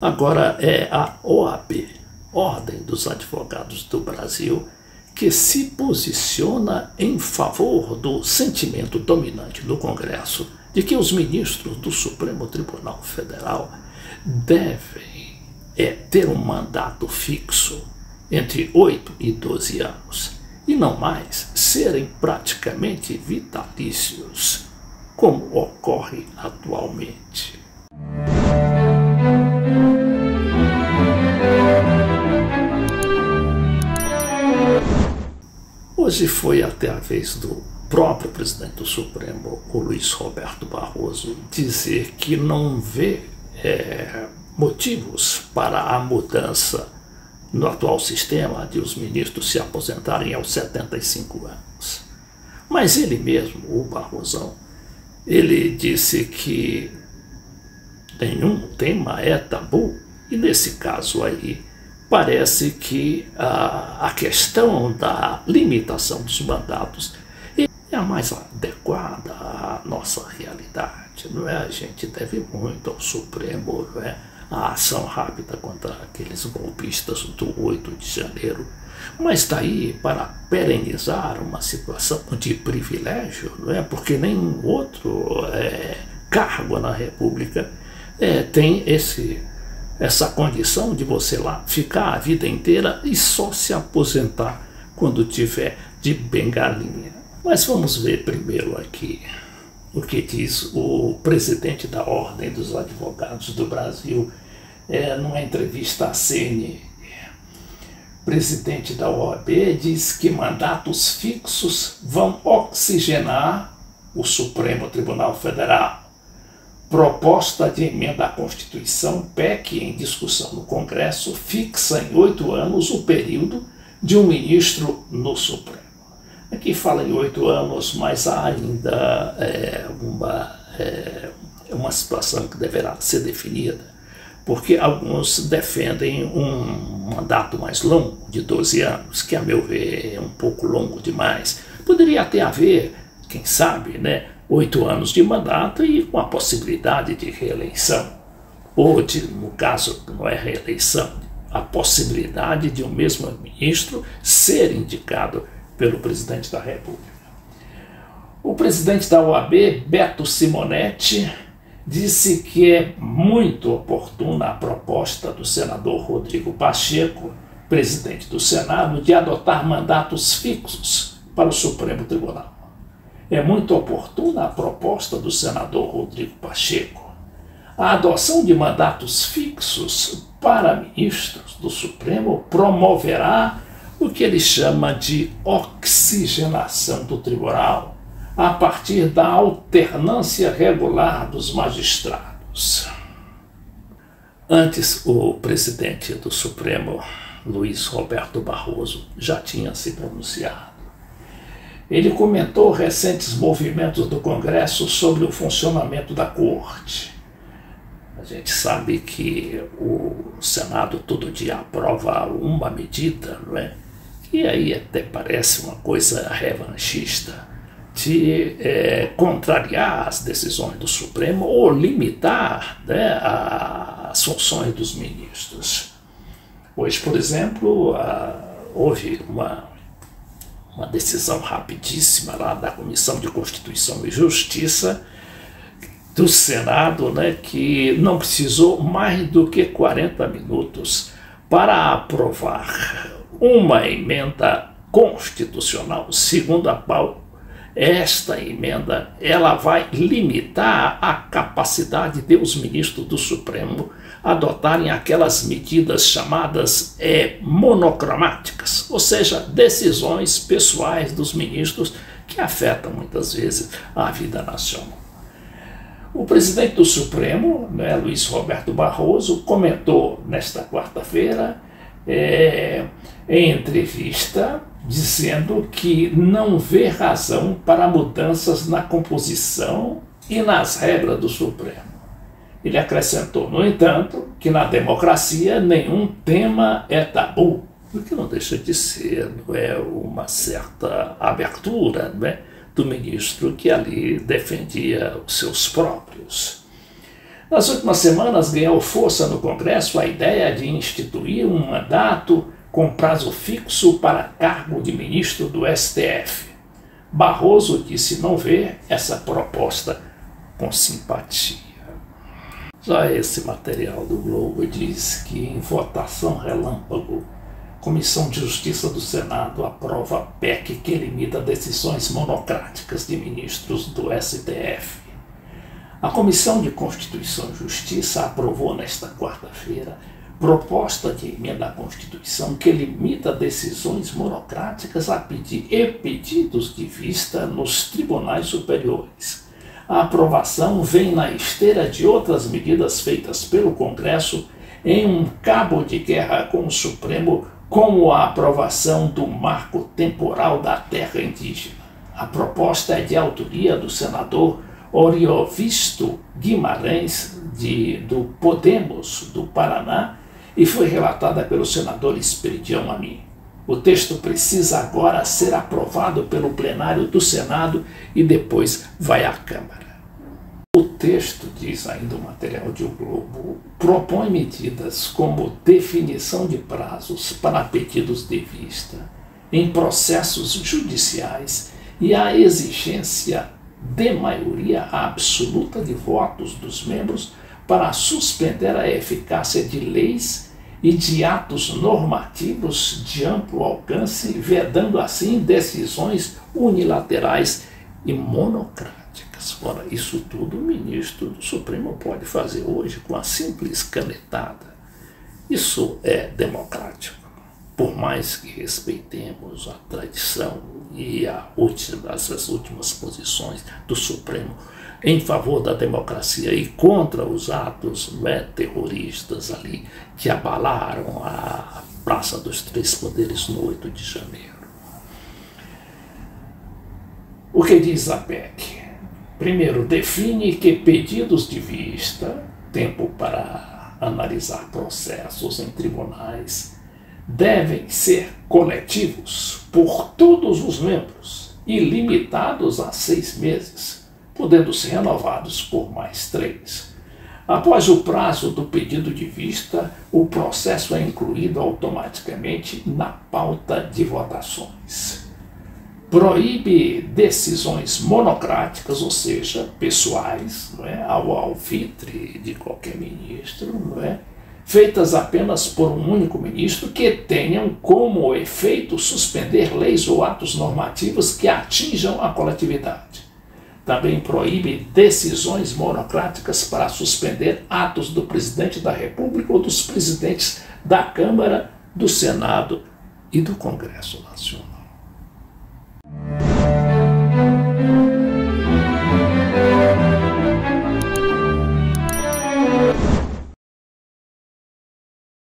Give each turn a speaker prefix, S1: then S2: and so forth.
S1: Agora é a OAB, Ordem dos Advogados do Brasil, que se posiciona em favor do sentimento dominante do Congresso de que os ministros do Supremo Tribunal Federal devem ter um mandato fixo entre 8 e 12 anos e não mais serem praticamente vitalícios, como ocorre atualmente. Hoje foi até a vez do próprio presidente do Supremo, o Luiz Roberto Barroso, dizer que não vê motivos para a mudança no atual sistema de os ministros se aposentarem aos 75 anos. Mas ele mesmo, o Barrosão, ele disse que nenhum tema é tabu, e nesse caso aí, parece que a questão da limitação dos mandatos é a mais adequada à nossa realidade, não é? A gente deve muito ao Supremo, não é? A ação rápida contra aqueles golpistas do 8 de janeiro, mas daí para perenizar uma situação de privilégio, não é? Porque nenhum outro cargo na República tem essa condição de você lá ficar a vida inteira e só se aposentar quando tiver de bengalinha. Mas vamos ver primeiro aqui o que diz o presidente da Ordem dos Advogados do Brasil numa entrevista à CNN. O presidente da OAB diz que mandatos fixos vão oxigenar o Supremo Tribunal Federal. Proposta de emenda à Constituição, PEC, em discussão no Congresso, fixa em 8 anos o período de um ministro no Supremo. Aqui fala em 8 anos, mas há ainda uma situação que deverá ser definida, porque alguns defendem um mandato mais longo, de 12 anos, que a meu ver é um pouco longo demais. Poderia até haver, quem sabe, 8 anos de mandato e com a possibilidade de reeleição, ou no caso não é reeleição, a possibilidade de um mesmo ministro ser indicado pelo presidente da República. O presidente da OAB, Beto Simonetti, disse que é muito oportuna a proposta do senador Rodrigo Pacheco, presidente do Senado, de adotar mandatos fixos para o Supremo Tribunal. É muito oportuna a proposta do senador Rodrigo Pacheco. A adoção de mandatos fixos para ministros do Supremo promoverá o que ele chama de oxigenação do tribunal, a partir da alternância regular dos magistrados. Antes, o presidente do Supremo, Luiz Roberto Barroso, já tinha se pronunciado. Ele comentou recentes movimentos do Congresso sobre o funcionamento da Corte. A gente sabe que o Senado todo dia aprova uma medida, não é? E aí até parece uma coisa revanchista, de contrariar as decisões do Supremo ou limitar as funções dos ministros. Hoje, por exemplo, houve uma decisão rapidíssima lá da Comissão de Constituição e Justiça do Senado, que não precisou mais do que 40 minutos para aprovar uma emenda constitucional, segundo a qual esta emenda ela vai limitar a capacidade de os ministros do Supremo adotarem aquelas medidas chamadas monocromáticas, ou seja, decisões pessoais dos ministros que afetam muitas vezes a vida nacional. O presidente do Supremo, Luiz Roberto Barroso, comentou nesta quarta-feira, em entrevista, dizendo que não vê razão para mudanças na composição e nas regras do Supremo. Ele acrescentou, no entanto, que na democracia nenhum tema é tabu, o que não deixa de ser uma certa abertura do ministro que ali defendia os seus próprios. Nas últimas semanas ganhou força no Congresso a ideia de instituir um mandato com prazo fixo para cargo de ministro do STF. Barroso disse não ver essa proposta com simpatia. Já esse material do Globo diz que em votação relâmpago, Comissão de Justiça do Senado aprova a PEC que limita decisões monocráticas de ministros do STF. A Comissão de Constituição e Justiça aprovou nesta quarta-feira proposta de emenda à Constituição que limita decisões monocráticas a pedidos de vista nos tribunais superiores. A aprovação vem na esteira de outras medidas feitas pelo Congresso em um cabo de guerra com o Supremo, como a aprovação do marco temporal da terra indígena. A proposta é de autoria do senador Oriovisto Guimarães, do Podemos, do Paraná, e foi relatada pelo senador Esperidião Amin. O texto precisa agora ser aprovado pelo plenário do Senado e depois vai à Câmara. O texto, diz ainda o material de O Globo, propõe medidas como definição de prazos para pedidos de vista em processos judiciais e a exigência de maioria absoluta de votos dos membros para suspender a eficácia de leis e de atos normativos de amplo alcance, vedando assim decisões unilaterais e monocráticas. Ora, isso tudo o ministro do Supremo pode fazer hoje com a simples canetada. Isso é democrático. Por mais que respeitemos a tradição e essas últimas posições do Supremo em favor da democracia e contra os atos terroristas ali que abalaram a Praça dos Três Poderes no 8 de janeiro. O que diz a PEC? Primeiro, define que pedidos de vista, tempo para analisar processos em tribunais, devem ser coletivos por todos os membros e limitados a 6 meses, podendo ser renovados por mais 3. Após o prazo do pedido de vista, o processo é incluído automaticamente na pauta de votações. Proíbe decisões monocráticas, ou seja, pessoais, ao alvitre de qualquer ministro, feitas apenas por um único ministro, que tenham como efeito suspender leis ou atos normativos que atinjam a coletividade. Também proíbe decisões monocráticas para suspender atos do presidente da República ou dos presidentes da Câmara, do Senado e do Congresso Nacional.